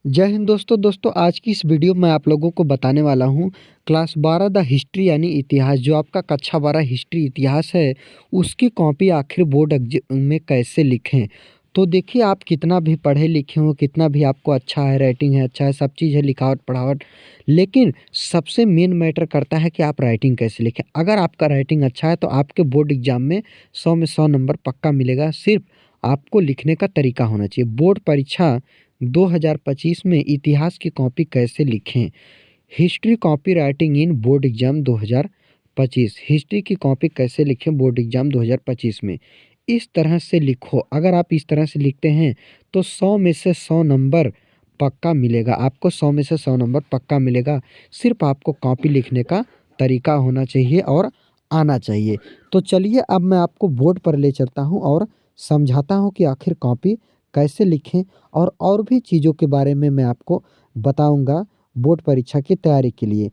जय हिंद दोस्तों आज की इस वीडियो में आप लोगों को बताने वाला हूँ क्लास 12 द हिस्ट्री यानी इतिहास जो आपका कक्षा 12 हिस्ट्री इतिहास है उसकी कॉपी आखिर बोर्ड में कैसे लिखें। तो देखिए आप कितना भी पढ़े लिखे हो कितना भी आपको अच्छा है राइटिंग है अच्छा है सब चीज़ है लिखावट पढ़ावट, लेकिन सबसे मेन मैटर करता है कि आप राइटिंग कैसे लिखें। अगर आपका राइटिंग अच्छा है तो आपके बोर्ड एग्जाम में 100 में 100 नंबर पक्का मिलेगा। सिर्फ आपको लिखने का तरीका होना चाहिए। बोर्ड परीक्षा 2025 में इतिहास की कॉपी कैसे लिखें। History copy writing in board exam 2025। History की कॉपी कैसे लिखें बोर्ड एग्जाम 2025 में। इस तरह से लिखो। अगर आप इस तरह से लिखते हैं तो 100 में से 100 नंबर पक्का मिलेगा। आपको 100 में से 100 नंबर पक्का मिलेगा। सिर्फ आपको कॉपी लिखने का तरीका होना चाहिए और आना चाहिए। तो चलिए अब मैं आपको बोर्ड पर ले चलता हूँ और समझाता हूँ कि आखिर कॉपी कैसे लिखें और भी चीज़ों के बारे में मैं आपको बताऊंगा बोर्ड परीक्षा की तैयारी के लिए।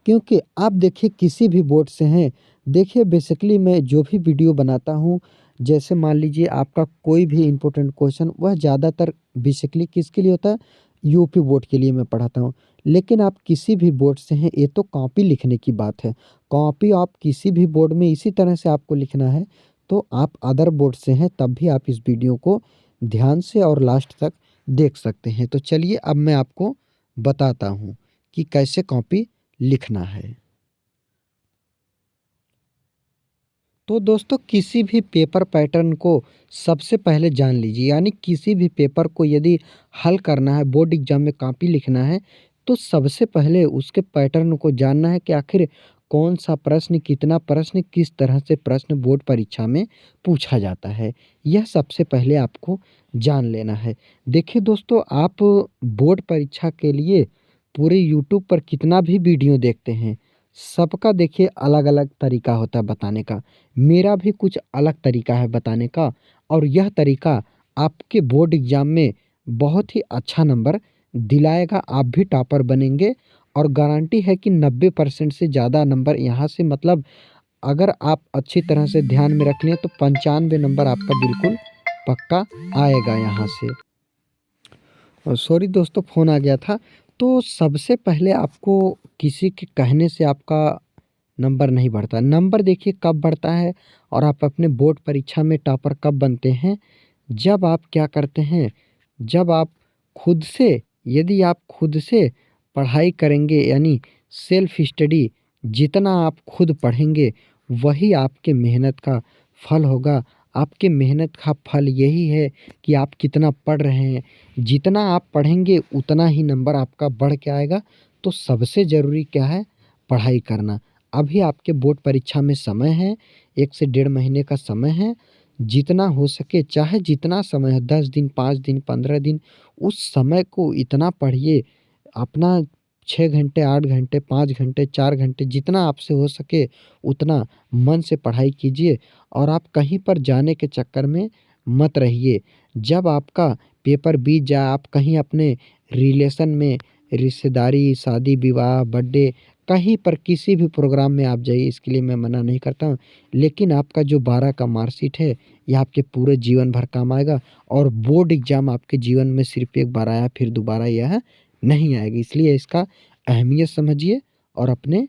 क्योंकि आप देखिए किसी भी बोर्ड से हैं, देखिए बेसिकली मैं जो भी वीडियो बनाता हूँ, जैसे मान लीजिए आपका कोई भी इम्पोर्टेंट क्वेश्चन वह ज़्यादातर बेसिकली किसके लिए होता है, यूपी बोर्ड के लिए मैं पढ़ाता हूँ। लेकिन आप किसी भी बोर्ड से हैं, ये तो कॉपी लिखने की बात है। कॉपी आप किसी भी बोर्ड में इसी तरह से आपको लिखना है। तो आप अदर बोर्ड से हैं तब भी आप इस वीडियो को ध्यान से और लास्ट तक देख सकते हैं। तो चलिए अब मैं आपको बताता हूँ कि कैसे कॉपी लिखना है। तो दोस्तों किसी भी पेपर पैटर्न को सबसे पहले जान लीजिए, यानी किसी भी पेपर को यदि हल करना है, बोर्ड एग्जाम में कॉपी लिखना है, तो सबसे पहले उसके पैटर्न को जानना है कि आखिर कौन सा प्रश्न, कितना प्रश्न, किस तरह से प्रश्न बोर्ड परीक्षा में पूछा जाता है। यह सबसे पहले आपको जान लेना है। देखिए दोस्तों, आप बोर्ड परीक्षा के लिए पूरे यूट्यूब पर कितना भी वीडियो देखते हैं, सबका देखिए अलग-अलग तरीका होता है बताने का। मेरा भी कुछ अलग तरीका है बताने का, और यह तरीका आपके बोर्ड एग्जाम में बहुत ही अच्छा नंबर दिलाएगा। आप भी टॉपर बनेंगे और गारंटी है कि 90% से ज़्यादा नंबर यहाँ से, मतलब अगर आप अच्छी तरह से ध्यान में रख लें तो 95 नंबर आपका बिल्कुल पक्का आएगा यहाँ से। सॉरी दोस्तों, फ़ोन आ गया था। तो सबसे पहले आपको किसी के कहने से आपका नंबर नहीं बढ़ता। नंबर देखिए कब बढ़ता है और आप अपने बोर्ड परीक्षा में टॉपर कब बनते हैं, जब आप क्या करते हैं, जब आप खुद से, यदि आप खुद से पढ़ाई करेंगे, यानी सेल्फ स्टडी, जितना आप खुद पढ़ेंगे वही आपके मेहनत का फल होगा। आपके मेहनत का फल यही है कि आप कितना पढ़ रहे हैं। जितना आप पढ़ेंगे उतना ही नंबर आपका बढ़ के आएगा। तो सबसे ज़रूरी क्या है, पढ़ाई करना। अभी आपके बोर्ड परीक्षा में समय है, 1 से डेढ़ महीने का समय है। जितना हो सके, चाहे जितना समय है, 10 दिन, 5 दिन, 15 दिन, उस समय को इतना पढ़िए। अपना 6 घंटे, 8 घंटे, 5 घंटे, 4 घंटे, जितना आपसे हो सके उतना मन से पढ़ाई कीजिए और आप कहीं पर जाने के चक्कर में मत रहिए। जब आपका पेपर बीत जाए, आप कहीं अपने रिलेशन में, रिश्तेदारी, शादी विवाह, बर्थडे, कहीं पर किसी भी प्रोग्राम में आप जाइए, इसके लिए मैं मना नहीं करता हूँ। लेकिन आपका जो 12 का मार्कशीट है, ये आपके पूरे जीवन भर काम आएगा। और बोर्ड एग्ज़ाम आपके जीवन में सिर्फ़ एक बार आया, फिर दोबारा यह नहीं आएगी। इसलिए इसका अहमियत समझिए और अपने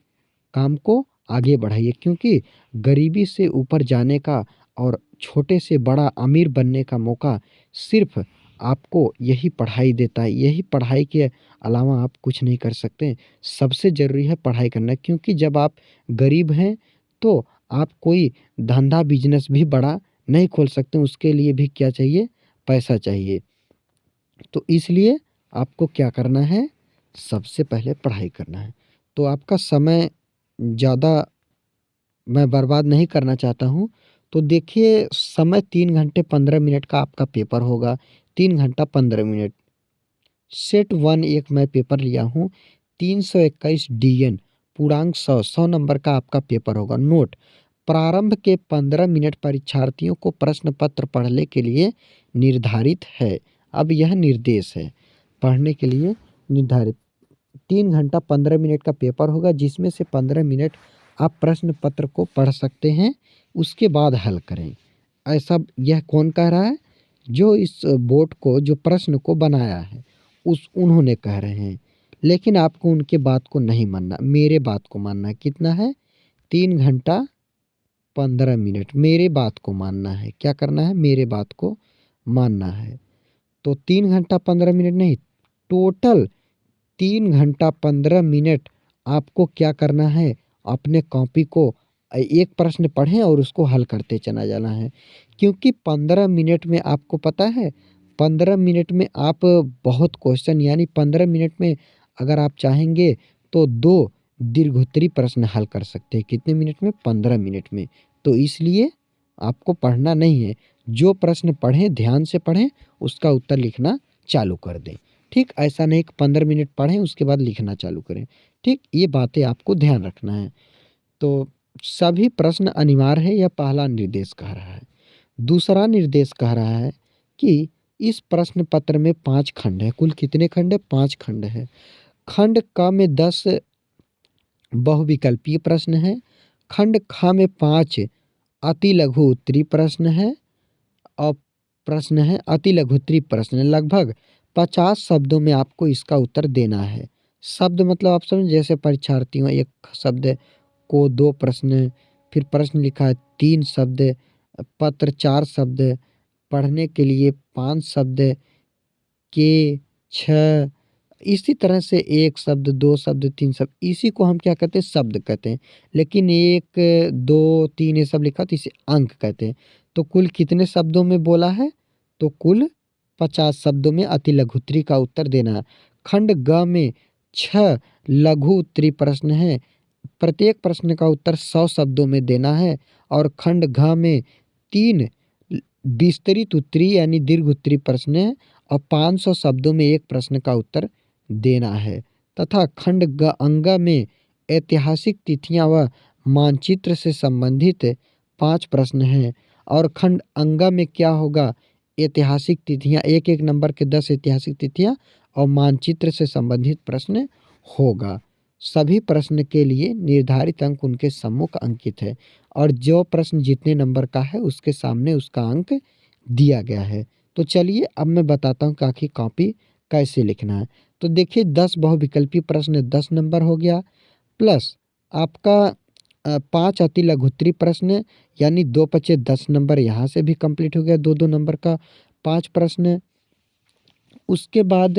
काम को आगे बढ़ाइए, क्योंकि गरीबी से ऊपर जाने का और छोटे से बड़ा अमीर बनने का मौका सिर्फ़ आपको यही पढ़ाई देता है। यही पढ़ाई के अलावा आप कुछ नहीं कर सकते। सबसे ज़रूरी है पढ़ाई करना, क्योंकि जब आप गरीब हैं तो आप कोई धंधा बिज़नेस भी बड़ा नहीं खोल सकते। उसके लिए भी क्या चाहिए, पैसा चाहिए। तो इसलिए आपको क्या करना है, सबसे पहले पढ़ाई करना है। तो आपका समय ज़्यादा मैं बर्बाद नहीं करना चाहता हूँ। तो देखिए समय 3 घंटे 15 मिनट का आपका पेपर होगा। 3 घंटा 15 मिनट। सेट 1 एक मैं पेपर लिया हूँ। 321 डीएन पूर्णांक 100, 100 नंबर का आपका पेपर होगा। नोट: प्रारंभ के 15 मिनट परीक्षार्थियों को प्रश्न पत्र पढ़ने के लिए निर्धारित है। अब यह निर्देश है पढ़ने के लिए निर्धारित। 3 घंटा 15 मिनट का पेपर होगा, जिसमें से 15 मिनट आप प्रश्न पत्र को पढ़ सकते हैं, उसके बाद हल करें। ऐसा यह कौन कह रहा है, जो इस बोर्ड को, जो प्रश्न को बनाया है, उस उन्होंने कह रहे हैं। लेकिन आपको उनके बात को नहीं मानना, मेरे बात को मानना है। कितना है? 3 घंटा 15 मिनट मेरे बात को मानना है। क्या करना है? मेरे बात को मानना है। तो 3 घंटा 15 मिनट नहीं, टोटल 3 घंटा 15 मिनट आपको क्या करना है? अपने कॉपी को एक प्रश्न पढ़ें और उसको हल करते चला जाना है। क्योंकि 15 मिनट में आपको पता है, 15 मिनट में आप बहुत क्वेश्चन यानी 15 मिनट में अगर आप चाहेंगे तो 2 दीर्घोत्तरी प्रश्न हल कर सकते हैं। कितने मिनट में? 15 मिनट में। तो इसलिए आपको पढ़ना नहीं है। जो प्रश्न पढ़ें, ध्यान से पढ़ें, उसका उत्तर लिखना चालू कर दें। ठीक? ऐसा नहीं कि 15 मिनट पढ़ें उसके बाद लिखना चालू करें। ठीक? ये बातें आपको ध्यान रखना है। तो सभी प्रश्न अनिवार्य है, यह पहला निर्देश कह रहा है। दूसरा निर्देश कह रहा है कि इस प्रश्न पत्र में 5 खंड है। कुल कितने खंड है? 5 खंड है। खंड क में 10 बहुविकल्पीय प्रश्न है। खंड ख में 5 अति लघु उत्तरीय प्रश्न है। और प्रश्न है अति लघु उत्तरीय प्रश्न, लगभग 50 शब्दों में आपको इसका उत्तर देना है। शब्द मतलब आप समझ, जैसे परीक्षार्थियों एक शब्द को 2 प्रश्न, फिर प्रश्न लिखा है 3 शब्द, पत्र 4 शब्द, पढ़ने के लिए 5 शब्द, के 6, इसी तरह से 1 शब्द, 2 शब्द, 3 शब्द, इसी को हम क्या कहते हैं? शब्द कहते हैं। लेकिन 1, 2, 3 ये सब लिखा तो इसे अंक कहते हैं। तो कुल कितने शब्दों में बोला है? तो कुल 50 शब्दों में अति लघु उत्तरीय का उत्तर देना है। खंड ग में 6 लघु उत्तरीय प्रश्न हैं। प्रत्येक प्रश्न का उत्तर 100 शब्दों में देना है। और खंड घ में 3 विस्तृत उत्तरीय यानी दीर्घ उत्तरीय प्रश्न है और 500 शब्दों में एक प्रश्न का उत्तर देना है। तथा खंड ग अंग में ऐतिहासिक तिथियां व मानचित्र से संबंधित 5 प्रश्न हैं। और खंड अंग में क्या होगा? ऐतिहासिक तिथियां, एक एक नंबर के 10 ऐतिहासिक तिथियां और मानचित्र से संबंधित प्रश्न होगा। सभी प्रश्न के लिए निर्धारित अंक उनके सम्मुख अंकित है। और जो प्रश्न जितने नंबर का है उसके सामने उसका अंक दिया गया है। तो चलिए अब मैं बताता हूँ कि आखिर कॉपी कैसे लिखना है। तो देखिए 10 बहुविकल्पीय प्रश्न 10 नंबर हो गया, प्लस आपका 5 अति लघु उत्तरीय प्रश्न यानी 2 पचे 10 नंबर, यहाँ से भी कंप्लीट हो गया 2-2 नंबर का 5 प्रश्न। उसके बाद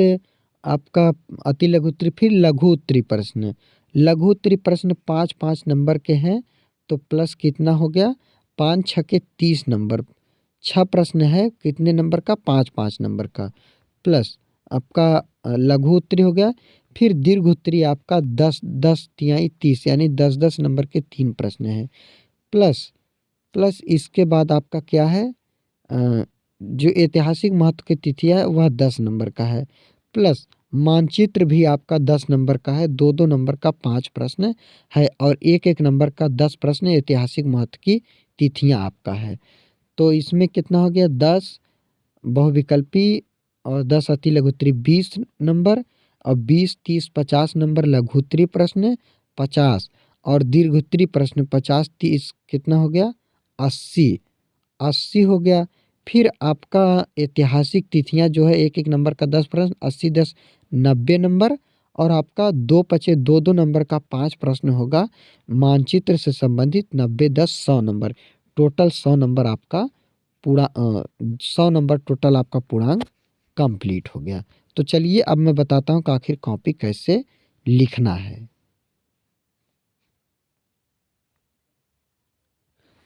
आपका अति लघु उत्तरीय, फिर लघु उत्तरीय प्रश्न। लघु उत्तरीय प्रश्न 5-5 नंबर के हैं। तो प्लस कितना हो गया? 5 छके 30 नंबर। 6 प्रश्न है कितने नंबर का? 5-5 नंबर का। प्लस आपका लघु उत्तरीय हो गया। फिर दीर्घ उत्तरीय आपका 10-10 तिहाई 30 यानी 10-10 नंबर के 3 प्रश्न हैं। प्लस प्लस इसके बाद आपका क्या है? जो ऐतिहासिक महत्व की तिथि है वह 10 नंबर का है। प्लस मानचित्र भी आपका 10 नंबर का है। 2-2 नंबर का 5 प्रश्न है और 1-1 नंबर का 10 प्रश्न ऐतिहासिक महत्व की तिथियां आपका है। तो इसमें कितना हो गया? 10 बहुविकल्पी और 10 अति लघु उत्तरीय 20 नंबर और 20, 30, 50 नंबर लघु उत्तरीय प्रश्न 50 और दीर्घ उत्तरीय प्रश्न 50, 30 कितना हो गया? 80। 80 हो गया। फिर आपका ऐतिहासिक तिथियां जो है एक एक नंबर का 10 प्रश्न, 80 10 90 नंबर। और आपका 2 पचे 2-2 नंबर का 5 प्रश्न होगा मानचित्र से संबंधित 90 10 100 नंबर। टोटल 100 नंबर आपका पूरा 100 नंबर टोटल आपका पूर्णांक कंप्लीट हो गया। तो चलिए अब मैं बताता हूँ कि आखिर कॉपी कैसे लिखना है।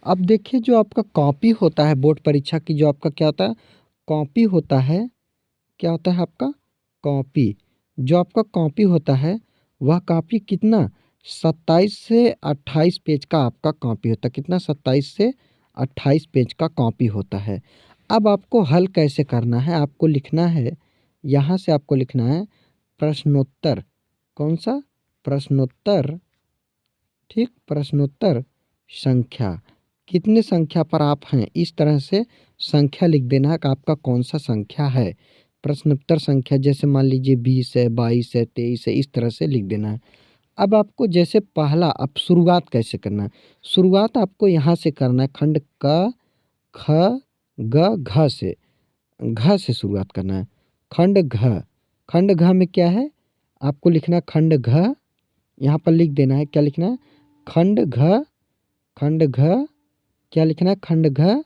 अब देखिए जो आपका कॉपी होता है बोर्ड परीक्षा की, जो आपका क्या होता है? कॉपी होता है। क्या होता है आपका? कॉपी। जो आपका कॉपी होता है वह कॉपी कितना? 27 से 28 पेज का आपका कॉपी होता है। कितना? 27 से 28 पेज का कॉपी होता है। अब आपको हल कैसे करना है? आपको लिखना है, यहाँ से आपको लिखना है प्रश्नोत्तर। कौन सा? प्रश्नोत्तर। ठीक? प्रश्नोत्तर संख्या। कितने संख्या पर आप हैं, इस तरह से संख्या लिख देना है कि आपका कौन सा संख्या है। प्रश्नोत्तर संख्या जैसे मान लीजिए 20 है, 22 है, 23 है, इस तरह से लिख देना है। अब आपको जैसे पहला आप शुरुआत कैसे करना है? शुरुआत आपको यहाँ से करना है, खंड क ख ग घ से। घ से शुरुआत करना है। खंड घ खंड घ में क्या है, आपको लिखना खंड घ, यहाँ पर लिख देना है, क्या लिखना है, खंड घ, खंड घ, क्या लिखना है, खंड घ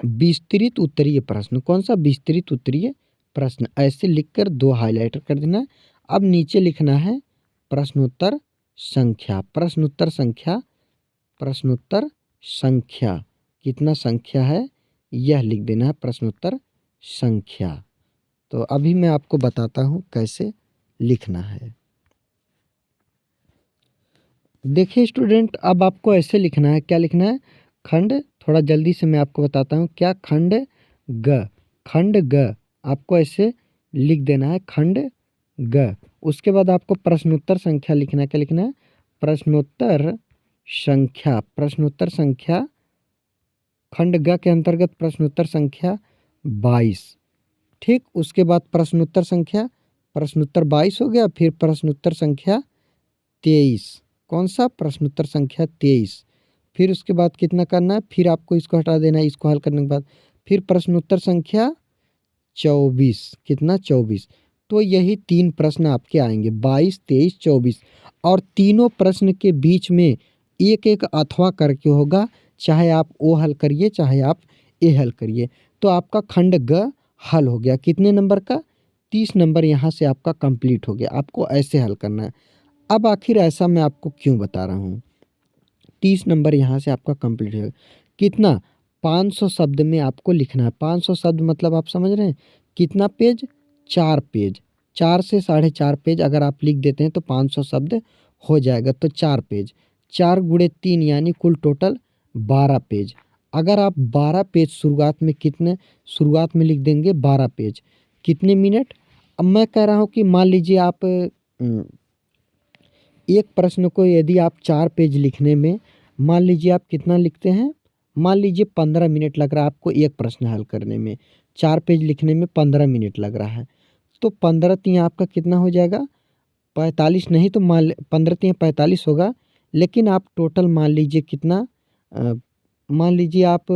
विस्तृत उत्तरीय प्रश्न। कौन सा, विस्तृत उत्तरीय प्रश्न। ऐसे लिखकर 2 हाइलाइटर कर देना। अब नीचे लिखना है प्रश्नोत्तर संख्या, प्रश्नोत्तर संख्या, प्रश्नोत्तर संख्या, कितना संख्या है यह लिख देना है, प्रश्नोत्तर संख्या। तो अभी मैं आपको बताता हूँ कैसे लिखना है। देखिए स्टूडेंट, अब आपको ऐसे लिखना है, क्या लिखना है, खंड, थोड़ा जल्दी से मैं आपको बताता हूँ, क्या, खंड ग, खंड ग, आपको ऐसे लिख देना है, खंड ग। उसके बाद आपको प्रश्नोत्तर संख्या लिखना है, क्या लिखना है, प्रश्नोत्तर संख्या, प्रश्नोत्तर संख्या, खंड ग के अंतर्गत प्रश्नोत्तर संख्या 22। ठीक, उसके बाद प्रश्नोत्तर संख्या, प्रश्नोत्तर 22 हो गया, फिर प्रश्नोत्तर संख्या 23। कौन सा, प्रश्नोत्तर संख्या 23। फिर उसके बाद कितना करना है, फिर आपको इसको हटा देना है, इसको हल करने के बाद फिर प्रश्नोत्तर संख्या 24, कितना, 24। तो यही 3 प्रश्न आपके आएंगे, 22, 23, 24। और तीनों प्रश्न के बीच में एक एक अथवा करके होगा, चाहे आप ओ हल करिए चाहे आप ए हल करिए। तो आपका खंड ग हल हो गया, कितने नंबर का, 30 नंबर यहाँ से आपका कंप्लीट हो गया। आपको ऐसे हल करना है। अब आखिर ऐसा मैं आपको क्यों बता रहा हूँ, 30 नंबर यहाँ से आपका कंप्लीट है, कितना, 500 शब्द में आपको लिखना है। 500 शब्द मतलब आप समझ रहे हैं कितना पेज, 4 पेज, 4 से 4.5 पेज अगर आप लिख देते हैं तो 500 शब्द हो जाएगा। तो 4 पेज, 4 गुणे 3 यानी कुल टोटल 12 पेज। अगर आप 12 पेज शुरुआत में, कितने, शुरुआत में लिख देंगे 12 पेज, कितने मिनट। अब मैं कह रहा हूँ कि मान लीजिए आप एक प्रश्न को यदि आप 4 पेज लिखने में, मान लीजिए आप कितना लिखते हैं, मान लीजिए 15 मिनट लग रहा है आपको एक प्रश्न हल करने में, 4 पेज लिखने में 15 मिनट लग रहा है। तो 15 तियाँ आपका कितना हो जाएगा, 45, नहीं तो 15 तियाँ 45 होगा। लेकिन आप टोटल मान लीजिए कितना, अ, मान लीजिए आप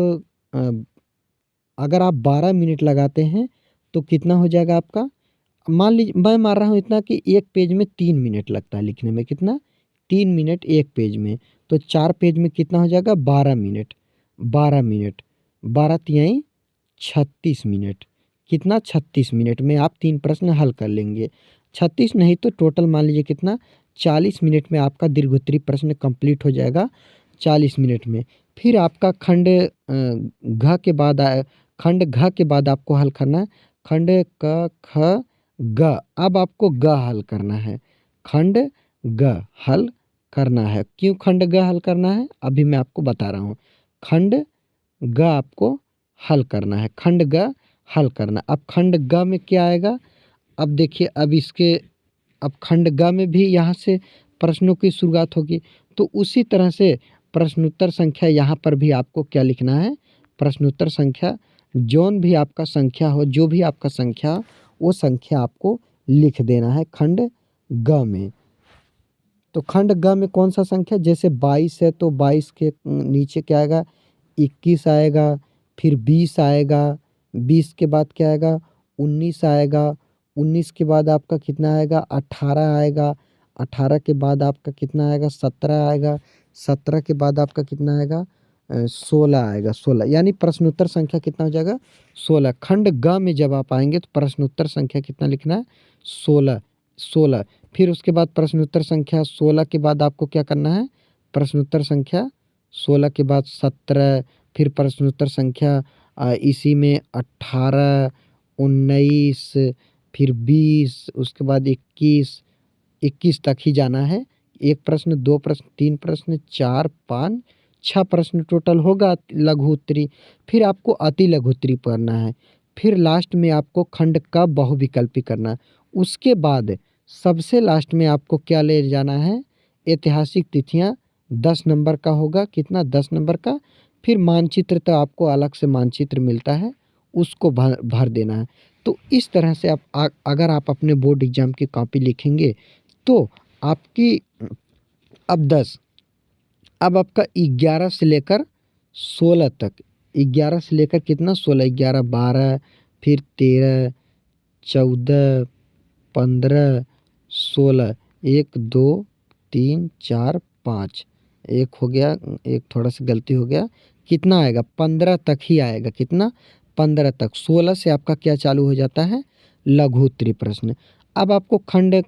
अगर आप 12 मिनट लगाते हैं तो कितना हो जाएगा आपका, मान लीजिए मैं मान रहा हूँ इतना कि एक पेज में 3 मिनट लगता है लिखने में, कितना, 3 मिनट एक पेज में। तो 4 पेज में कितना हो जाएगा, 12 मिनट, 12 मिनट, 12 तिहाई 36 मिनट, कितना, 36 मिनट में आप 3 प्रश्न हल कर लेंगे। 36 नहीं तो टोटल मान लीजिए कितना, 40 मिनट में आपका दीर्घोत्तरीय प्रश्न कंप्लीट हो जाएगा, 40 मिनट में। फिर आपका खंड घ के बाद खंड घ के बाद आपको हल करना है खंड क ख ग। अब आपको ग हल करना है, खंड ग हल करना है। क्यों खंड ग हल करना है, अभी मैं आपको बता रहा हूँ। खंड ग आपको हल करना है, खंड ग हल करना। अब खंड ग में क्या आएगा, अब देखिए, अब इसके, अब खंड ग में भी यहाँ से प्रश्नों की शुरुआत होगी। तो उसी तरह से प्रश्नोत्तर संख्या यहाँ पर भी आपको क्या लिखना है, प्रश्नोत्तर संख्या, जौन भी आपका संख्या हो, जो भी आपका संख्या, वो संख्या आपको लिख देना है खंड ग में। तो खंड ग में कौन सा संख्या, जैसे 22 है तो 22 के नीचे क्या आएगा, 21 आएगा, फिर 20 आएगा, 20 के बाद क्या आएगा, 19 आएगा, 19 के बाद आपका कितना आएगा, 18 आएगा, 18 के बाद आपका कितना आएगा, 17 आएगा, 17 के बाद आपका कितना आएगा, 16 आएगा, 16। यानी प्रश्नोत्तर संख्या कितना हो जाएगा, 16। खंड ग में जब आप आएंगे तो प्रश्नोत्तर संख्या कितना लिखना है, 16, 16। फिर उसके बाद प्रश्नोत्तर संख्या 16 के बाद आपको क्या करना है, प्रश्नोत्तर संख्या 16 के बाद 17, फिर प्रश्नोत्तर संख्या इसी में 18, 19, फिर 20, उसके बाद 21, 21 तक ही जाना है। एक प्रश्न, दो प्रश्न, तीन प्रश्न, 4, 5, 6 प्रश्न टोटल होगा लघु उत्तरी। फिर आपको अति लघु उत्तरी पढ़ना है। फिर लास्ट में आपको खंड का बहुविकल्पी करना है। उसके बाद सबसे लास्ट में आपको क्या ले जाना है, ऐतिहासिक तिथियां 10 नंबर का होगा, कितना, 10 नंबर का। फिर मानचित्र तो आपको अलग से मानचित्र मिलता है, उसको भर भर देना है। तो इस तरह से आप अगर आप अपने बोर्ड एग्जाम की कॉपी लिखेंगे तो आपकी, अब 10, अब आपका 11 से लेकर 16 तक, 11 से लेकर कितना, 16, 11, 12, फिर 13, 14, 15, 16, 1, 2, 3, 4, 5। एक हो गया, एक थोड़ा सा गलती हो गया। कितना आएगा? 15 तक ही आएगा। कितना? 15 तक। 16 से आपका क्या चालू हो जाता है? लघु उत्तरीय प्रश्न। अब आपको खंड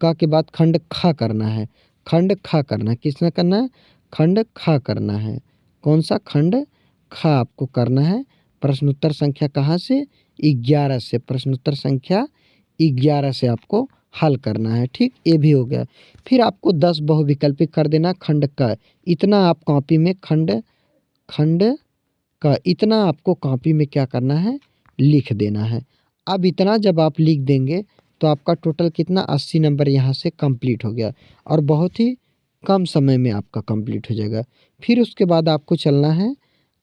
का के बाद खंड ख करना है। खंड ख करना है। किसना करना है? खंड ख करना है। कौन सा? खंड ख आपको करना है। प्रश्नोत्तर संख्या कहाँ से? 11 से। प्रश्नोत्तर संख्या 11 से आपको हल करना है। ठीक, ये भी हो गया। फिर आपको 10 बहुविकल्पिक कर देना खंड क। इतना आप कॉपी में खंड खंड का इतना आपको कॉपी में क्या करना है? लिख देना है। अब इतना जब आप लिख देंगे तो आपका टोटल कितना? 80 नंबर यहाँ से कंप्लीट हो गया और बहुत ही कम समय में आपका कंप्लीट हो जाएगा। फिर उसके बाद आपको चलना है,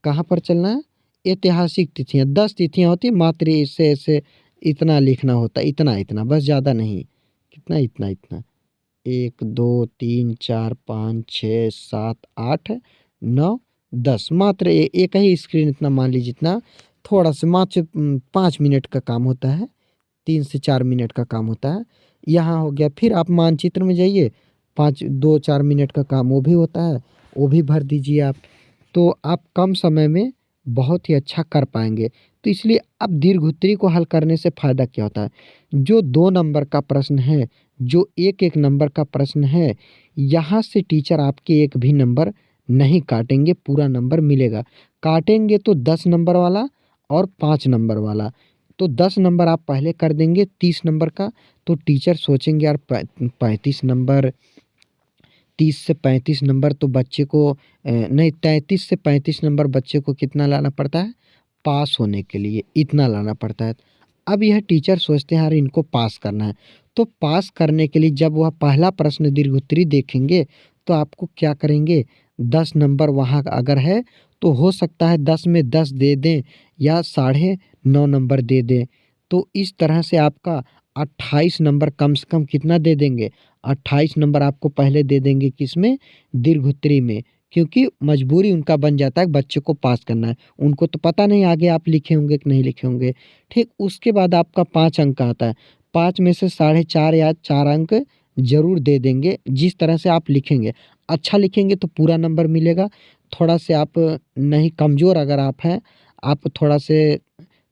कहाँ पर चलना है? ऐतिहासिक तिथियाँ। 10 तिथियाँ होती हैं, मात्र ऐसे ऐसे इतना लिखना होता है। इतना इतना बस, ज़्यादा नहीं। कितना? इतना इतना। 1, 2, 3, 4, 5, 6, 7, 8, 9, 10। मात्र एक ही स्क्रीन इतना मान लीजिए, जितना थोड़ा सा मात्र 5 मिनट का काम होता है। 3 से 4 मिनट का काम होता है। यहाँ हो गया। फिर आप मानचित्र में जाइए। 2-4 मिनट का काम वो भी होता है, वो भी भर दीजिए आप। तो आप कम समय में बहुत ही अच्छा कर पाएंगे। तो इसलिए अब दीर्घ उत्तरी को हल करने से फ़ायदा क्या होता है? जो 2 नंबर का प्रश्न है, जो एक एक नंबर का प्रश्न है, यहाँ से टीचर आपके एक भी नंबर नहीं काटेंगे, पूरा नंबर मिलेगा। काटेंगे तो 10 नंबर वाला और 5 नंबर वाला। तो 10 नंबर आप पहले कर देंगे 30 नंबर का, तो टीचर सोचेंगे यार 35 नंबर, 30 से 35 नंबर तो बच्चे को नहीं, 33 से 35 नंबर बच्चे को कितना लाना पड़ता है? पास होने के लिए इतना लाना पड़ता है। अब यह टीचर सोचते हैं यार इनको पास करना है। तो पास करने के लिए जब वह पहला प्रश्न दीर्घ उत्तरी देखेंगे तो आपको क्या करेंगे? 10 नंबर वहाँ अगर है तो हो सकता है 10 में 10 दे दें या 9.5 नंबर दे दें। तो इस तरह से आपका 28 नंबर कम से कम कितना दे देंगे? 28 नंबर आपको पहले दे देंगे, किसमें? दीर्घ उत्तरी में। क्योंकि मजबूरी उनका बन जाता है बच्चे को पास करना है। उनको तो पता नहीं आगे आप लिखे होंगे कि नहीं लिखे होंगे। ठीक, उसके बाद आपका 5 अंक का आता है। 5 में से 4.5 या 4 अंक ज़रूर दे देंगे। जिस तरह से आप लिखेंगे, अच्छा लिखेंगे तो पूरा नंबर मिलेगा। थोड़ा से आप नहीं, कमज़ोर अगर आप हैं, आप थोड़ा से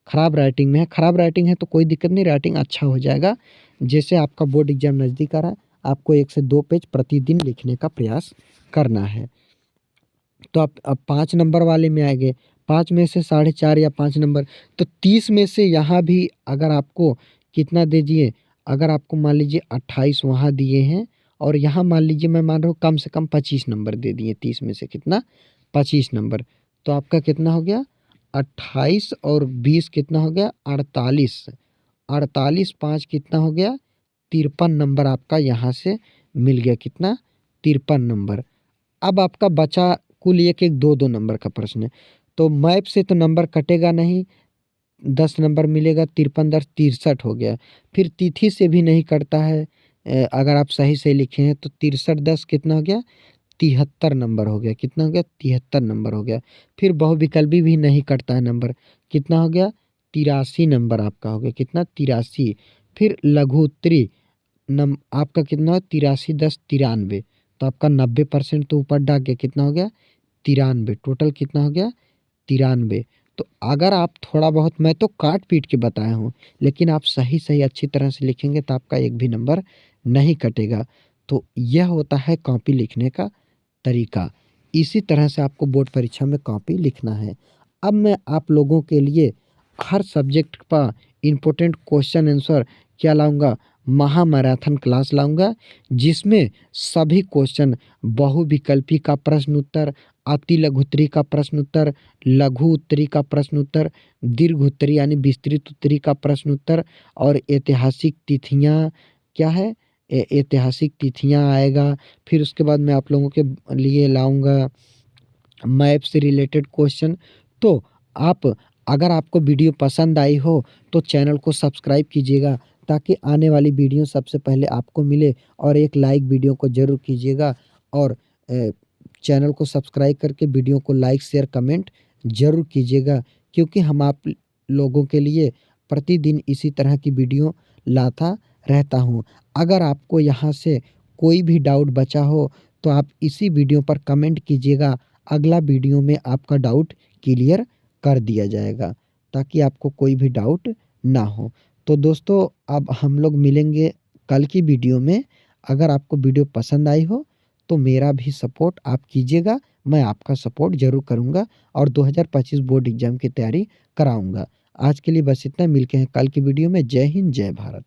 खराब राइटिंग में है, खराब राइटिंग है तो कोई दिक्कत नहीं, राइटिंग अच्छा हो जाएगा। जैसे आपका बोर्ड एग्ज़ाम नज़दीक आ रहा है, आपको 1 से 2 पेज प्रतिदिन लिखने का प्रयास करना है। तो आप अब 5 नंबर वाले में आएँगे। 5 में से 4.5 या 5 नंबर, तो 30 में से यहाँ भी अगर आपको कितना दे दिए, अगर आपको मान लीजिए 28 वहाँ दिए हैं और यहाँ मान लीजिए मैं मान रहा हूँ कम से कम 25 नंबर दे दिए 30 में से, कितना? 25 नंबर। तो आपका कितना हो गया? 28 और 20 कितना हो गया? 48। 48 5 कितना हो गया? 53 नंबर आपका यहाँ से मिल गया। कितना? 53 नंबर। अब आपका बचा कुल एक-एक 2-2 नंबर का प्रश्न है। तो मैप से तो नंबर कटेगा नहीं, 10 नंबर मिलेगा, 53 10 63 हो गया। फिर तिथि से भी नहीं कटता है। अगर आप सही-सही लिखे हैं तो 63 10 कितना हो गया? 73 नंबर हो गया। कितना हो गया? 73 नंबर हो गया। फिर बहुविकल्पी भी नहीं कटता है नंबर। कितना हो गया? 83 नंबर आपका हो गया। कितना? 83। फिर लघु उत्तरी आपका कितना है? 83 10 93। तो आपका 90% तो ऊपर डाक गया। कितना हो गया? 93। टोटल कितना हो गया? 93। तो अगर आप थोड़ा बहुत, मैं तो काट पीट के बताया हूँ, लेकिन आप सही सही अच्छी तरह से लिखेंगे तो आपका एक भी नंबर नहीं कटेगा। तो यह होता है कॉपी लिखने का तरीका। इसी तरह से आपको बोर्ड परीक्षा में कॉपी लिखना है। अब मैं आप लोगों के लिए हर सब्जेक्ट का इम्पोर्टेंट क्वेश्चन आंसर क्या लाऊँगा? महामैराथन क्लास लाऊँगा, जिसमें सभी क्वेश्चन बहुविकल्पी का प्रश्न उत्तर, अति लघु उत्तरी का प्रश्न उत्तर, लघु उत्तरी का प्रश्न उत्तर, दीर्घ उत्तरी यानी विस्तृत उत्तरी का प्रश्न उत्तर और ऐतिहासिक तिथियाँ क्या है? ऐतिहासिक तिथियाँ आएगा। फिर उसके बाद मैं आप लोगों के लिए लाऊँगा मैप से रिलेटेड क्वेश्चन। तो आप, अगर आपको वीडियो पसंद आई हो तो चैनल को सब्सक्राइब कीजिएगा, ताकि आने वाली वीडियो सबसे पहले आपको मिले, और एक लाइक वीडियो को ज़रूर कीजिएगा। और चैनल को सब्सक्राइब करके वीडियो को लाइक शेयर कमेंट ज़रूर कीजिएगा, क्योंकि हम आप लोगों के लिए प्रतिदिन इसी तरह की वीडियो लाता रहता हूँ। अगर आपको यहाँ से कोई भी डाउट बचा हो तो आप इसी वीडियो पर कमेंट कीजिएगा, अगला वीडियो में आपका डाउट क्लियर कर दिया जाएगा, ताकि आपको कोई भी डाउट ना हो। तो दोस्तों अब हम लोग मिलेंगे कल की वीडियो में। अगर आपको वीडियो पसंद आई हो तो मेरा भी सपोर्ट आप कीजिएगा, मैं आपका सपोर्ट ज़रूर करूँगा और 2025 बोर्ड एग्ज़ाम की तैयारी कराऊँगा। आज के लिए बस इतना, मिलते हैं कल की वीडियो में। जय हिंद, जय भारत।